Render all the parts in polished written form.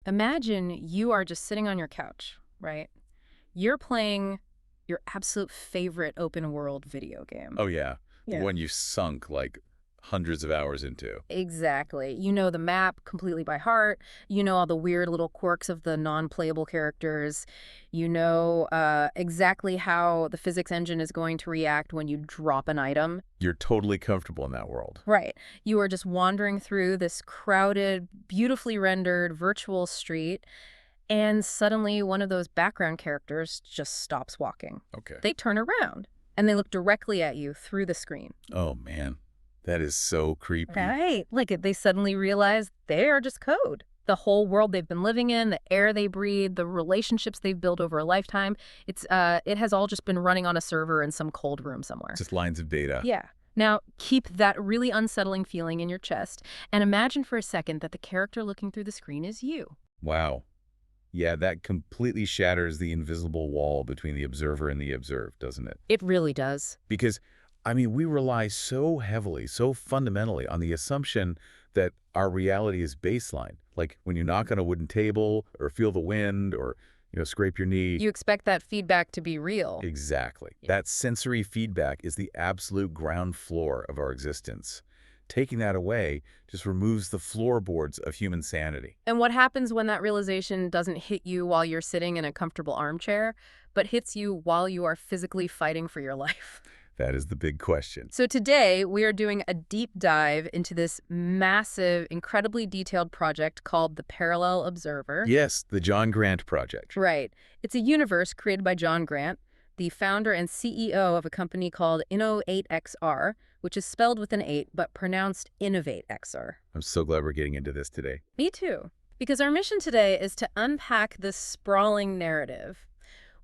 Imagine you are just sitting on your couch, right? You're playing your absolute favorite open world video game. Oh, yeah. The Yeah. one you sunk, like, hundreds of hours into. Exactly. You know the map completely by heart. You know all the weird little quirks of the non-playable characters. You know exactly how the physics engine is going to react when you drop an item. You're totally comfortable in that world. Right. You are just wandering through this crowded, beautifully rendered virtual street, and suddenly one of those background characters just stops walking. Okay. They turn around, and they look directly at you through the screen. Oh, man. That is so creepy. Right. Like they suddenly realize they are just code. The whole world they've been living in, the air they breathe, the relationships they've built over a lifetime, it has all just been running on a server in some cold room somewhere. Just lines of data. Yeah. Now, keep that really unsettling feeling in your chest and imagine for a second that the character looking through the screen is you. Wow. Yeah, that completely shatters the invisible wall between the observer and the observed, doesn't it? It really does. Because, I mean, we rely so heavily, so fundamentally on the assumption that our reality is baseline. Like when you knock on a wooden table or feel the wind or, scrape your knee. You expect that feedback to be real. Exactly. That sensory feedback is the absolute ground floor of our existence. Taking that away just removes the floorboards of human sanity. And what happens when that realization doesn't hit you while you're sitting in a comfortable armchair, but hits you while you are physically fighting for your life? That is the big question. So today, we are doing a deep dive into this massive, incredibly detailed project called the Parallel Observer. Yes, the John Grant Project. Right. It's a universe created by John Grant, the founder and CEO of a company called Inno8XR, which is spelled with an 8 but pronounced Innovate-XR. I'm so glad we're getting into this today. Me too. Because our mission today is to unpack this sprawling narrative.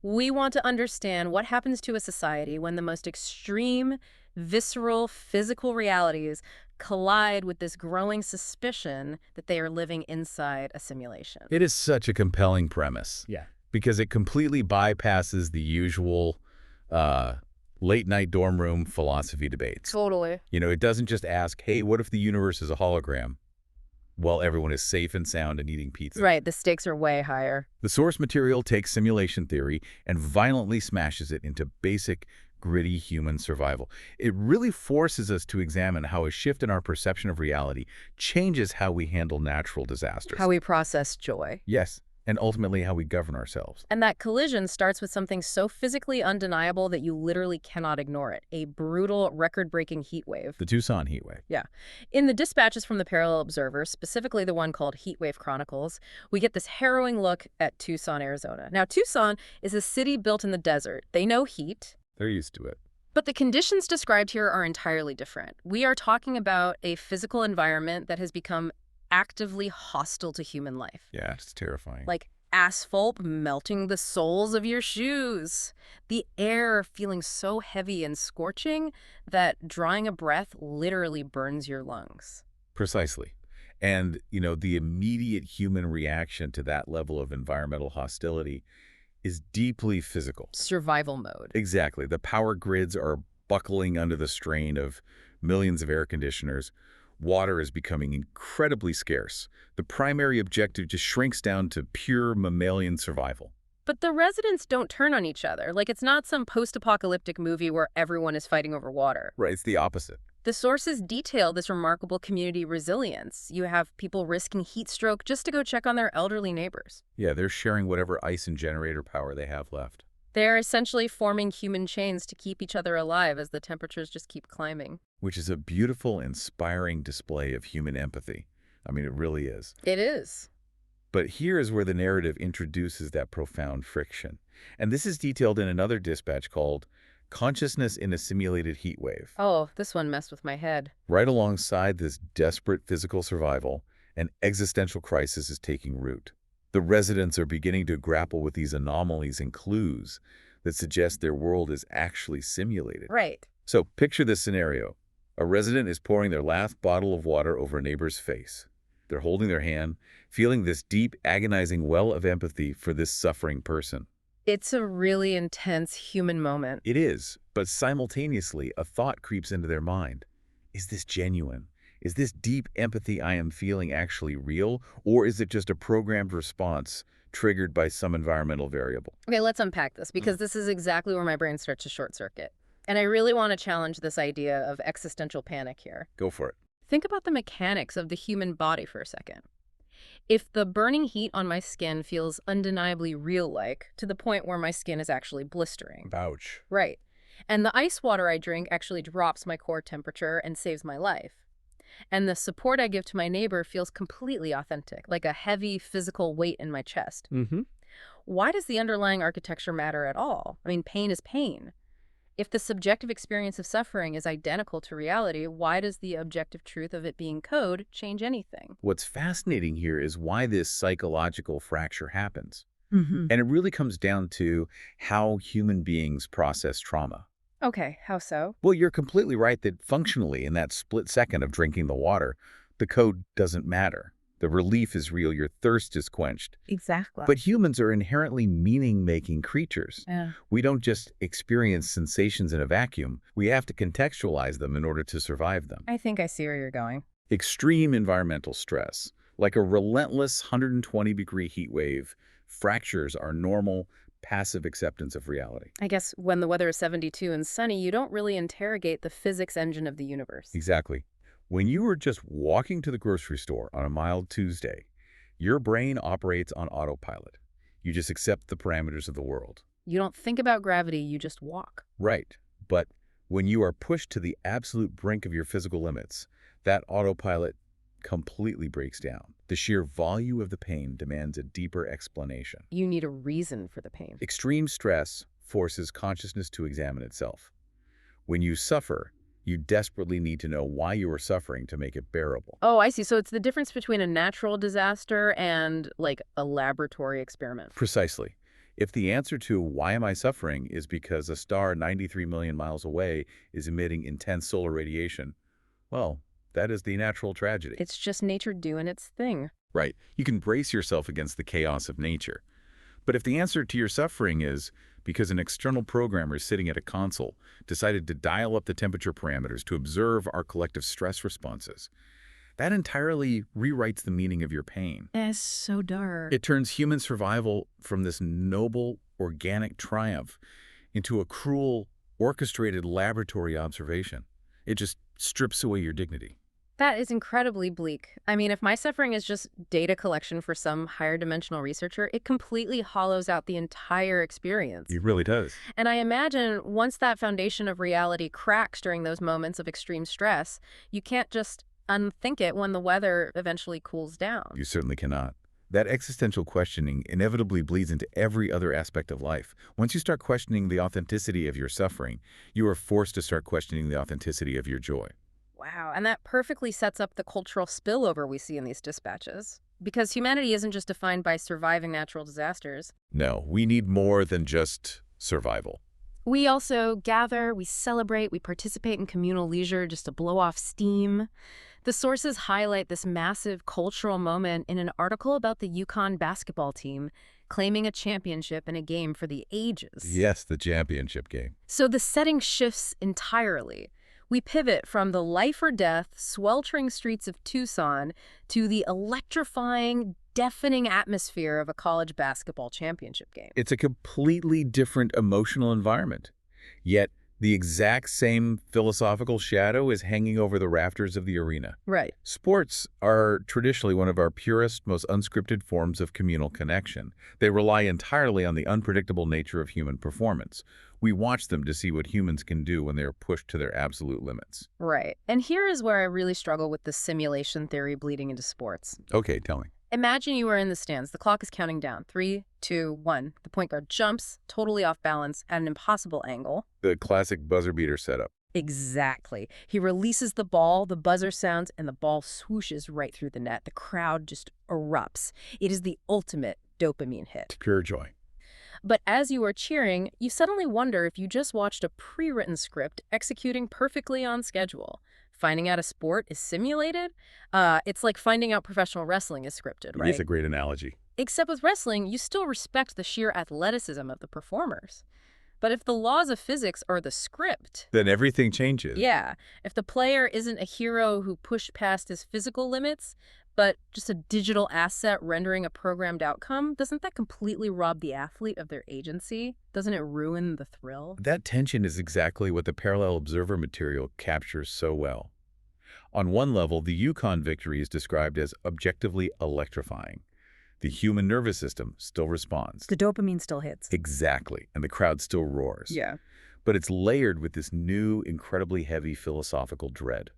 We want to understand what happens to a society when the most extreme, visceral, physical realities collide with this growing suspicion that they are living inside a simulation. It is such a compelling premise. Yeah. Because it completely bypasses the usual late-night dorm room philosophy debates. Totally. It doesn't just ask, hey, what if the universe is a hologram? Well, everyone is safe and sound and eating pizza. Right, the stakes are way higher. The source material takes simulation theory and violently smashes it into basic, gritty human survival. It really forces us to examine how a shift in our perception of reality changes how we handle natural disasters. How we process joy. Yes, and ultimately how we govern ourselves. And that collision starts with something so physically undeniable that you literally cannot ignore it. A brutal, record-breaking heat wave. The Tucson heat wave. Yeah. In the dispatches from the Parallel Observer, specifically the one called Heatwave Chronicles, we get this harrowing look at Tucson, Arizona. Now, Tucson is a city built in the desert. They know heat. They're used to it. But the conditions described here are entirely different. We are talking about a physical environment that has become actively hostile to human life. Yeah, it's terrifying. Like asphalt melting the soles of your shoes. The air feeling so heavy and scorching that drawing a breath literally burns your lungs. Precisely. And, the immediate human reaction to that level of environmental hostility is deeply physical. Survival mode. Exactly. The power grids are buckling under the strain of millions of air conditioners. Water is becoming incredibly scarce. The primary objective just shrinks down to pure mammalian survival. But the residents don't turn on each other. Like, it's not some post-apocalyptic movie where everyone is fighting over water. Right, it's the opposite. The sources detail this remarkable community resilience. You have people risking heat stroke just to go check on their elderly neighbors. Yeah, they're sharing whatever ice and generator power they have left. They're essentially forming human chains to keep each other alive as the temperatures just keep climbing. Which is a beautiful, inspiring display of human empathy. I mean, it really is. It is. But here is where the narrative introduces that profound friction. And this is detailed in another dispatch called Consciousness in a Simulated Heat Wave. Oh, this one messed with my head. Right alongside this desperate physical survival, an existential crisis is taking root. The residents are beginning to grapple with these anomalies and clues that suggest their world is actually simulated. Right. So picture this scenario. A resident is pouring their last bottle of water over a neighbor's face. They're holding their hand, feeling this deep, agonizing well of empathy for this suffering person. It's a really intense human moment. It is, but simultaneously, a thought creeps into their mind. Is this genuine? Is this deep empathy I am feeling actually real, or is it just a programmed response triggered by some environmental variable? Okay, let's unpack this because this is exactly where my brain starts to short circuit. And I really want to challenge this idea of existential panic here. Go for it. Think about the mechanics of the human body for a second. If the burning heat on my skin feels undeniably real-like, to the point where my skin is actually blistering. Ouch. Right. And the ice water I drink actually drops my core temperature and saves my life. And the support I give to my neighbor feels completely authentic, like a heavy physical weight in my chest. Mm-hmm. Why does the underlying architecture matter at all? I mean, pain is pain. If the subjective experience of suffering is identical to reality, why does the objective truth of it being code change anything? What's fascinating here is why this psychological fracture happens. Mm-hmm. And it really comes down to how human beings process trauma. Okay, how so? Well, you're completely right that functionally, in that split second of drinking the water, the code doesn't matter. The relief is real, your thirst is quenched. Exactly. But humans are inherently meaning-making creatures. Yeah. We don't just experience sensations in a vacuum. We have to contextualize them in order to survive them. I think I see where you're going. Extreme environmental stress, like a relentless 120-degree heat wave, fractures our normal, passive acceptance of reality. I guess when the weather is 72 and sunny, you don't really interrogate the physics engine of the universe. Exactly. When you are just walking to the grocery store on a mild Tuesday, your brain operates on autopilot. You just accept the parameters of the world. You don't think about gravity, you just walk. Right. But when you are pushed to the absolute brink of your physical limits, that autopilot completely breaks down. The sheer volume of the pain demands a deeper explanation. You need a reason for the pain. Extreme stress forces consciousness to examine itself. When you suffer, you desperately need to know why you are suffering to make it bearable. Oh, I see. So it's the difference between a natural disaster and, like, a laboratory experiment. Precisely. If the answer to why am I suffering is because a star 93 million miles away is emitting intense solar radiation, well, that is the natural tragedy. It's just nature doing its thing. Right. You can brace yourself against the chaos of nature. But if the answer to your suffering is because an external programmer sitting at a console decided to dial up the temperature parameters to observe our collective stress responses, that entirely rewrites the meaning of your pain. That's so dark. It turns human survival from this noble, organic triumph into a cruel, orchestrated laboratory observation. It just strips away your dignity. That is incredibly bleak. I mean, if my suffering is just data collection for some higher dimensional researcher, it completely hollows out the entire experience. It really does. And I imagine once that foundation of reality cracks during those moments of extreme stress, you can't just unthink it when the weather eventually cools down. You certainly cannot. That existential questioning inevitably bleeds into every other aspect of life. Once you start questioning the authenticity of your suffering, you are forced to start questioning the authenticity of your joy. Wow, and that perfectly sets up the cultural spillover we see in these dispatches. Because humanity isn't just defined by surviving natural disasters. No, we need more than just survival. We also gather, we celebrate, we participate in communal leisure just to blow off steam. The sources highlight this massive cultural moment in an article about the Yukon basketball team claiming a championship in a game for the ages. Yes, the championship game. So the setting shifts entirely. We pivot from the life or death, sweltering streets of Tucson to the electrifying, deafening atmosphere of a college basketball championship game. It's a completely different emotional environment. Yet, the exact same philosophical shadow is hanging over the rafters of the arena. Right. Sports are traditionally one of our purest, most unscripted forms of communal connection. They rely entirely on the unpredictable nature of human performance. We watch them to see what humans can do when they are pushed to their absolute limits. Right. And here is where I really struggle with the simulation theory bleeding into sports. Okay, tell me. Imagine you are in the stands. The clock is counting down. 3, 2, 1. The point guard jumps, totally off balance, at an impossible angle. The classic buzzer beater setup. Exactly. He releases the ball, the buzzer sounds, and the ball swooshes right through the net. The crowd just erupts. It is the ultimate dopamine hit. Pure joy. But as you are cheering, you suddenly wonder if you just watched a pre-written script executing perfectly on schedule. Finding out a sport is simulated? It's like finding out professional wrestling is scripted, right? It's a great analogy. Except with wrestling, you still respect the sheer athleticism of the performers. But if the laws of physics are the script, Then everything changes. yeah, if the player isn't a hero who pushed past his physical limits, but just a digital asset rendering a programmed outcome, doesn't that completely rob the athlete of their agency? Doesn't it ruin the thrill? That tension is exactly what the parallel observer material captures so well. On one level, the Yukon victory is described as objectively electrifying. The human nervous system still responds. The dopamine still hits. Exactly, and the crowd still roars. Yeah. But it's layered with this new, incredibly heavy philosophical dread.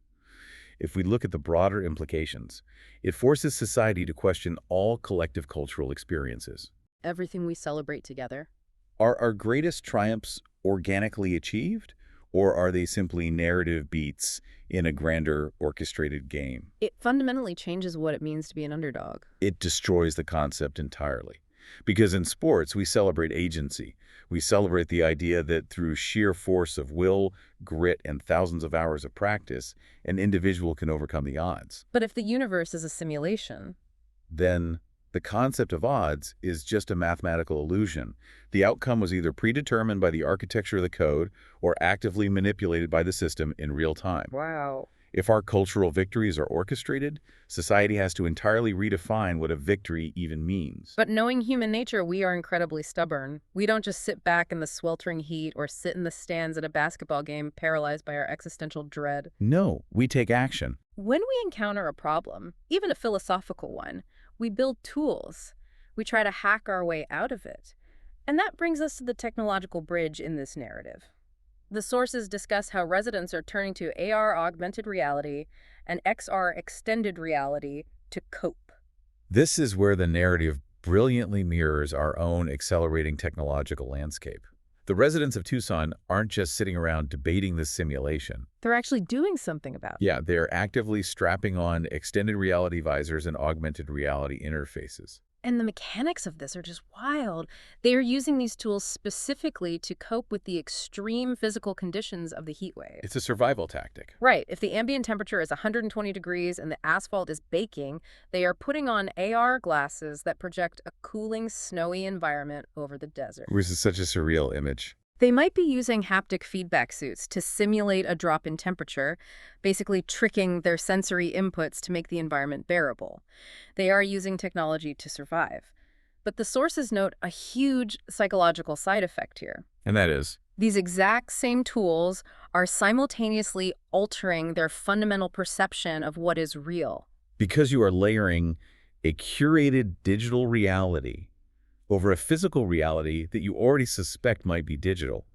If we look at the broader implications, it forces society to question all collective cultural experiences. Everything we celebrate together. Are our greatest triumphs organically achieved, or are they simply narrative beats in a grander, orchestrated game? It fundamentally changes what it means to be an underdog. It destroys the concept entirely. Because in sports, we celebrate agency. We celebrate the idea that through sheer force of will, grit, and thousands of hours of practice, an individual can overcome the odds. But if the universe is a simulation, Then the concept of odds is just a mathematical illusion. The outcome was either predetermined by the architecture of the code or actively manipulated by the system in real time. wow. If our cultural victories are orchestrated, society has to entirely redefine what a victory even means. But knowing human nature, we are incredibly stubborn. We don't just sit back in the sweltering heat or sit in the stands at a basketball game paralyzed by our existential dread. No, we take action. When we encounter a problem, even a philosophical one, we build tools. We try to hack our way out of it. And that brings us to the technological bridge in this narrative. The sources discuss how residents are turning to AR augmented reality and XR extended reality to cope. This is where the narrative brilliantly mirrors our own accelerating technological landscape. The residents of Tucson aren't just sitting around debating this simulation. They're actually doing something about it. Yeah, they're actively strapping on extended reality visors and augmented reality interfaces. And the mechanics of this are just wild. They are using these tools specifically to cope with the extreme physical conditions of the heat wave. It's a survival tactic. Right. If the ambient temperature is 120 degrees and the asphalt is baking, they are putting on AR glasses that project a cooling, snowy environment over the desert. Which is such a surreal image. They might be using haptic feedback suits to simulate a drop in temperature, basically tricking their sensory inputs to make the environment bearable. They are using technology to survive. But the sources note a huge psychological side effect here. And that is? These exact same tools are simultaneously altering their fundamental perception of what is real. Because you are layering a curated digital reality over a physical reality that you already suspect might be digital,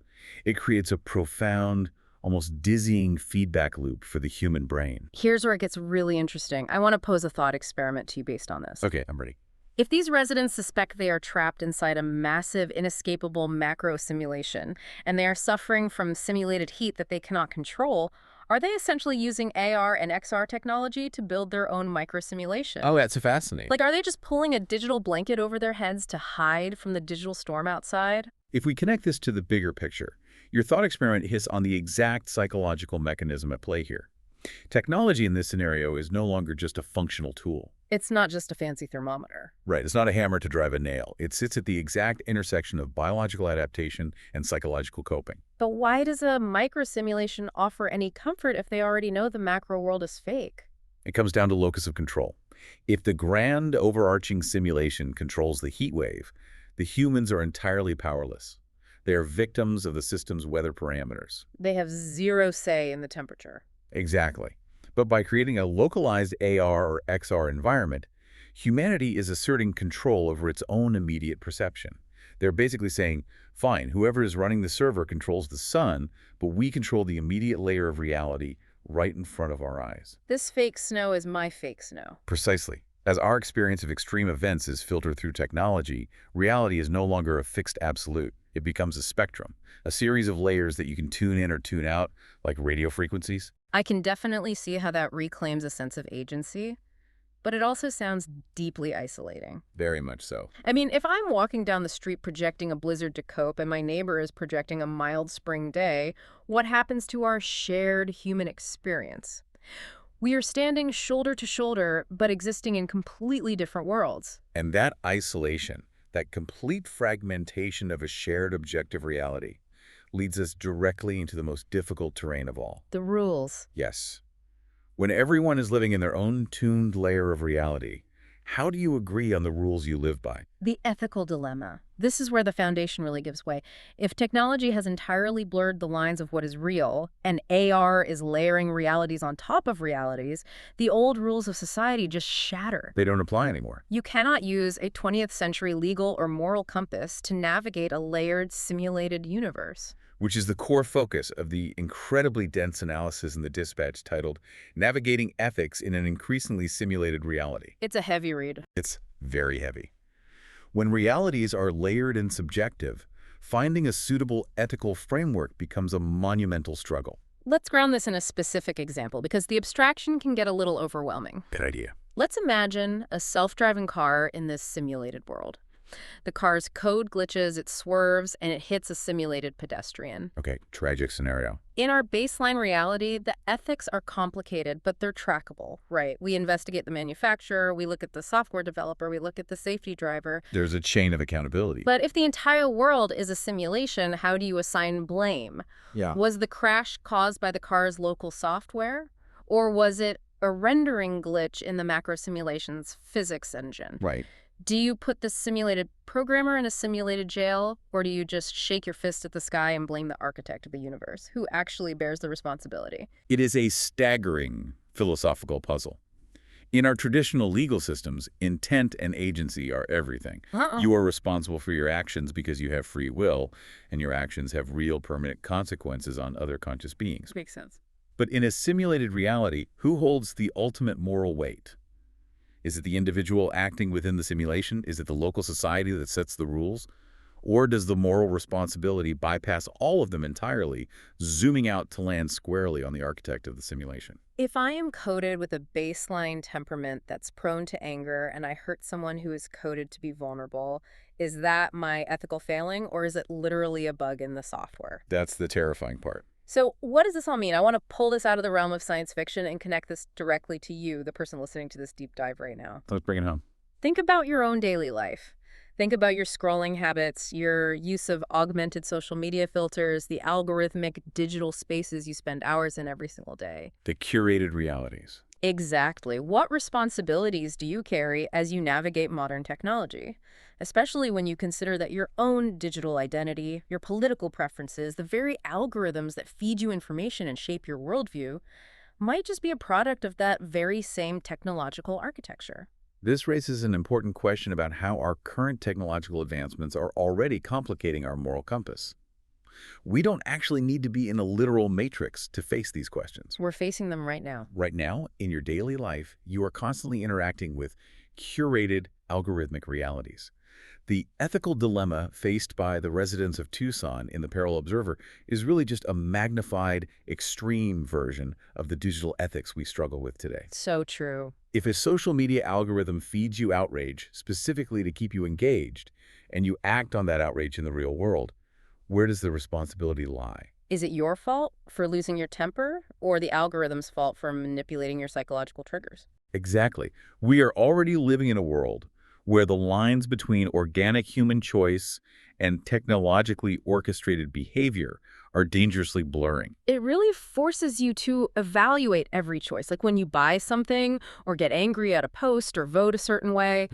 it creates a profound, almost dizzying feedback loop for the human brain. Here's where it gets really interesting. I want to pose a thought experiment to you based on this. Okay, I'm ready. If these residents suspect they are trapped inside a massive, inescapable macro simulation, and they are suffering from simulated heat that they cannot control, are they essentially using AR and XR technology to build their own microsimulation? Oh, that's fascinating. Like, are they just pulling a digital blanket over their heads to hide from the digital storm outside? If we connect this to the bigger picture, your thought experiment hits on the exact psychological mechanism at play here. Technology in this scenario is no longer just a functional tool. It's not just a fancy thermometer. Right, it's not a hammer to drive a nail. It sits at the exact intersection of biological adaptation and psychological coping. But why does a microsimulation offer any comfort if they already know the macro world is fake? It comes down to locus of control. If the grand overarching simulation controls the heat wave, the humans are entirely powerless. They are victims of the system's weather parameters. They have zero say in the temperature. Exactly. But by creating a localized AR or XR environment, humanity is asserting control over its own immediate perception. They're basically saying, fine, whoever is running the server controls the sun, but we control the immediate layer of reality right in front of our eyes. This fake snow is my fake snow. Precisely. As our experience of extreme events is filtered through technology, reality is no longer a fixed absolute. It becomes a spectrum, a series of layers that you can tune in or tune out, like radio frequencies. I can definitely see how that reclaims a sense of agency, but it also sounds deeply isolating. Very much so. I mean, if I'm walking down the street projecting a blizzard to cope and my neighbor is projecting a mild spring day, what happens to our shared human experience? We are standing shoulder to shoulder, but existing in completely different worlds. And that isolation, that complete fragmentation of a shared objective reality, leads us directly into the most difficult terrain of all. The rules. Yes. When everyone is living in their own tuned layer of reality, how do you agree on the rules you live by? The ethical dilemma. This is where the foundation really gives way. If technology has entirely blurred the lines of what is real, and AR is layering realities on top of realities, the old rules of society just shatter. They don't apply anymore. You cannot use a 20th century legal or moral compass to navigate a layered, simulated universe. Which is the core focus of the incredibly dense analysis in the dispatch titled Navigating Ethics in an Increasingly Simulated Reality. It's a heavy read. It's very heavy. When realities are layered and subjective, finding a suitable ethical framework becomes a monumental struggle. Let's ground this in a specific example because the abstraction can get a little overwhelming. Good idea. Let's imagine a self-driving car in this simulated world. The car's code glitches, it swerves, and it hits a simulated pedestrian. Okay, tragic scenario. In our baseline reality, the ethics are complicated, but they're trackable, right? We investigate the manufacturer, we look at the software developer, we look at the safety driver. There's a chain of accountability. But if the entire world is a simulation, how do you assign blame? Yeah. Was the crash caused by the car's local software? Or was it a rendering glitch in the macro simulation's physics engine? Right. Do you put the simulated programmer in a simulated jail, or do you just shake your fist at the sky and blame the architect of the universe, who actually bears the responsibility? It is a staggering philosophical puzzle. In our traditional legal systems, intent and agency are everything. You are responsible for your actions because you have free will, and your actions have real permanent consequences on other conscious beings. Makes sense. But in a simulated reality, who holds the ultimate moral weight? Is it the individual acting within the simulation? Is it the local society that sets the rules? Or does the moral responsibility bypass all of them entirely, zooming out to land squarely on the architect of the simulation? If I am coded with a baseline temperament that's prone to anger and I hurt someone who is coded to be vulnerable, is that my ethical failing, or is it literally a bug in the software? That's the terrifying part. So what does this all mean? I want to pull this out of the realm of science fiction and connect this directly to you, the person listening to this deep dive right now. Let's bring it home. Think about your own daily life. Think about your scrolling habits, your use of augmented social media filters, the algorithmic digital spaces you spend hours in every single day. The curated realities. Exactly. What responsibilities do you carry as you navigate modern technology? Especially when you consider that your own digital identity, your political preferences, the very algorithms that feed you information and shape your worldview might just be a product of that very same technological architecture. This raises an important question about how our current technological advancements are already complicating our moral compass. We don't actually need to be in a literal matrix to face these questions. We're facing them right now. Right now, in your daily life, you are constantly interacting with curated algorithmic realities. The ethical dilemma faced by the residents of Tucson in the Parallel Observer is really just a magnified, extreme version of the digital ethics we struggle with today. So true. If a social media algorithm feeds you outrage specifically to keep you engaged, and you act on that outrage in the real world, where does the responsibility lie? Is it your fault for losing your temper, or the algorithm's fault for manipulating your psychological triggers? Exactly. We are already living in a world where the lines between organic human choice and technologically orchestrated behavior are dangerously blurring. It really forces you to evaluate every choice. Like when you buy something or get angry at a post or vote a certain way,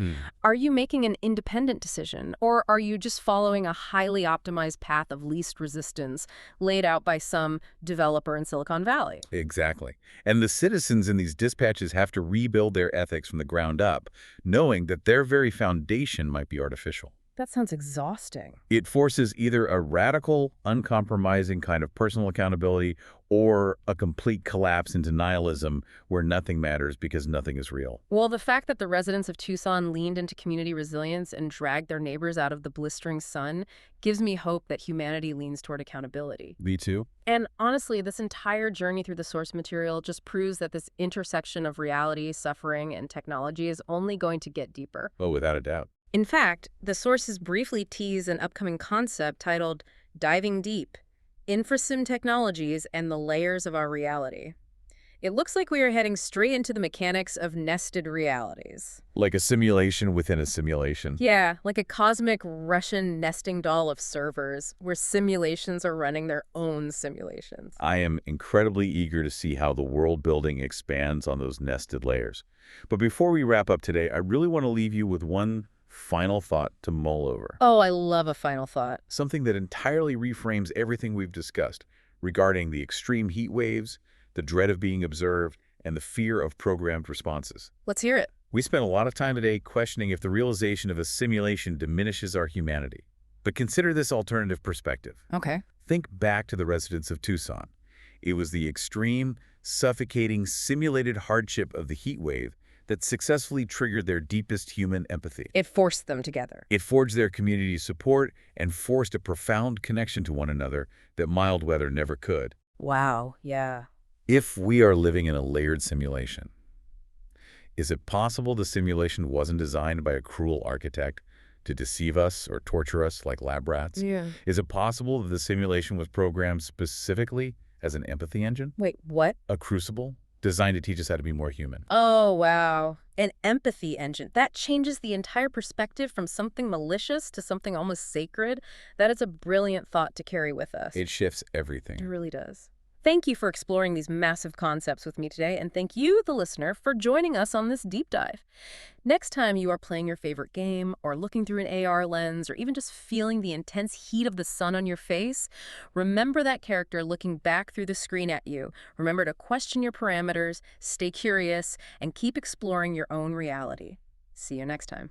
are you making an independent decision, or are you just following a highly optimized path of least resistance laid out by some developer in Silicon Valley? Exactly. And the citizens in these dispatches have to rebuild their ethics from the ground up, knowing that their very foundation might be artificial. That sounds exhausting. It forces either a radical, uncompromising kind of personal accountability or a complete collapse into nihilism where nothing matters because nothing is real. Well, the fact that the residents of Tucson leaned into community resilience and dragged their neighbors out of the blistering sun gives me hope that humanity leans toward accountability. Me too. And honestly, this entire journey through the source material just proves that this intersection of reality, suffering, and technology is only going to get deeper. Oh, without a doubt. In fact, the sources briefly tease an upcoming concept titled Diving Deep: Infrasim Technologies and the Layers of Our Reality. It looks like we are heading straight into the mechanics of nested realities. Like a simulation within a simulation. Yeah, like a cosmic Russian nesting doll of servers, where simulations are running their own simulations. I am incredibly eager to see how the world building expands on those nested layers. But before we wrap up today, I really want to leave you with one final thought to mull over. Oh, I love a final thought. Something that entirely reframes everything we've discussed regarding the extreme heat waves, the dread of being observed, and the fear of programmed responses. Let's hear it. We spent a lot of time today questioning if the realization of a simulation diminishes our humanity. But consider this alternative perspective. Okay. Think back to the residents of Tucson. It was the extreme, suffocating, simulated hardship of the heat wave that successfully triggered their deepest human empathy. It forced them together. It forged their community support and forced a profound connection to one another that mild weather never could. Wow, yeah. If we are living in a layered simulation, is it possible the simulation wasn't designed by a cruel architect to deceive us or torture us like lab rats? Yeah. Is it possible that the simulation was programmed specifically as an empathy engine? Wait, what? A crucible designed to teach us how to be more human? Oh, wow. An empathy engine. That changes the entire perspective from something malicious to something almost sacred. That is a brilliant thought to carry with us. It shifts It everything. really does. Thank you for exploring these massive concepts with me today, and thank you, the listener, for joining us on this deep dive. Next time you are playing your favorite game, or looking through an AR lens, or even just feeling the intense heat of the sun on your face, remember that character looking back through the screen at you. Remember to question your parameters, stay curious, and keep exploring your own reality. See you next time.